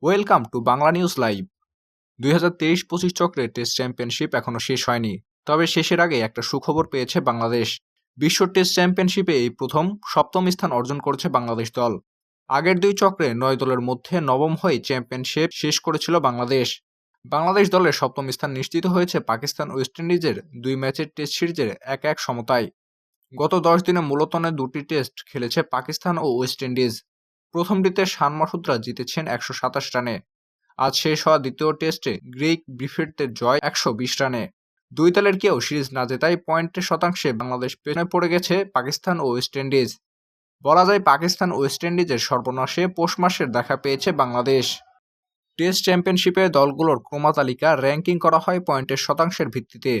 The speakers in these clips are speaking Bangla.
Welcome to Bangla news live. 2023-25 চক্রে টেস্ট চ্যাম্পিয়নশিপ এখনো শেষ হয়নি, তবে শেষের আগে একটা সুখবর পেয়েছে বাংলাদেশ। বিশ্ব টেস্ট চ্যাম্পিয়নশিপে এই প্রথম সপ্তম স্থান অর্জন করেছে বাংলাদেশ দল। আগের দুই চক্রে 9 দলের মধ্যে নবম হয়ে চ্যাম্পিয়নশিপ শেষ করেছিল বাংলাদেশ। বাংলাদেশ দলের সপ্তম স্থান নিশ্চিত হয়েছে পাকিস্তান ওয়েস্ট ইন্ডিজের 2 ম্যাচের টেস্ট সিরিজের 1-1 সমতায়। গত 10 দিনে মূলতনে দুটি টেস্ট খেলেছে পাকিস্তান ও ওয়েস্ট ইন্ডিজ। প্রথমটিতে শান মাসুদরা জিতেছেন 127 রানে। আজ শেষ হওয়া দ্বিতীয় টেস্টে গ্রেগ ব্রিফেটদের জয় 120 রানে। দুই দলের কেউ সিরিজ না জেতায় পয়েন্টের শতাংশে বাংলাদেশ পেছনে পড়ে গেছে পাকিস্তান ও ওয়েস্ট ইন্ডিজ। বলা যায় পাকিস্তান ওয়েস্ট ইন্ডিজের সর্বনাশে পৌষ মাসের দেখা পেয়েছে বাংলাদেশ। টেস্ট চ্যাম্পিয়নশিপে দলগুলোর ক্রমতালিকা র্যাঙ্কিং করা হয় পয়েন্টের শতাংশের ভিত্তিতে,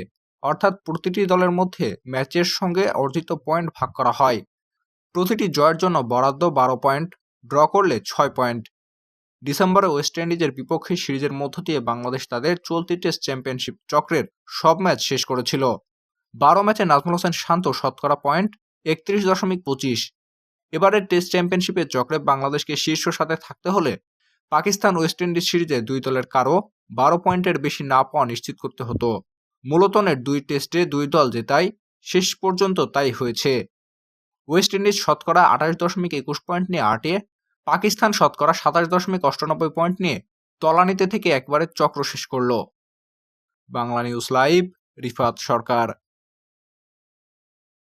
অর্থাৎ প্রতিটি দলের মধ্যে ম্যাচের সঙ্গে অর্জিত পয়েন্ট ভাগ করা হয়। প্রতিটি জয়ের জন্য বরাদ্দ 12 পয়েন্ট, ড্র করলে 6 পয়েন্ট। ডিসেম্বরে ওয়েস্ট ইন্ডিজের বিপক্ষে সিরিজের মধ্য দিয়ে বাংলাদেশ তাদের চলতি টেস্ট চ্যাম্পিয়নশিপ চক্রের সব ম্যাচ শেষ করেছিল। 12 ম্যাচে নাজমুল হোসেন শান্ত শতকরা পয়েন্ট 31.25। এবারের টেস্ট চ্যাম্পিয়নশিপের চক্রে বাংলাদেশকে শীর্ষ সাথে থাকতে হলে পাকিস্তান ওয়েস্ট ইন্ডিজ সিরিজে দুই দলের কারো 12 পয়েন্টের বেশি না পাওয়া নিশ্চিত করতে হতো। মূলতনের দুই টেস্টে দুই দল জেতায় শেষ পর্যন্ত তাই হয়েছে। ওয়েস্ট ইন্ডিজ শতকরা 28.21 পয়েন্ট নিয়ে 8-এ, পাকিস্তান শতকরা 27.98 পয়েন্ট নিয়ে তলানিতে থেকে একবারে চক্র শেষ করল। বাংলা নিউজ লাইভ, রিফাত সরকার।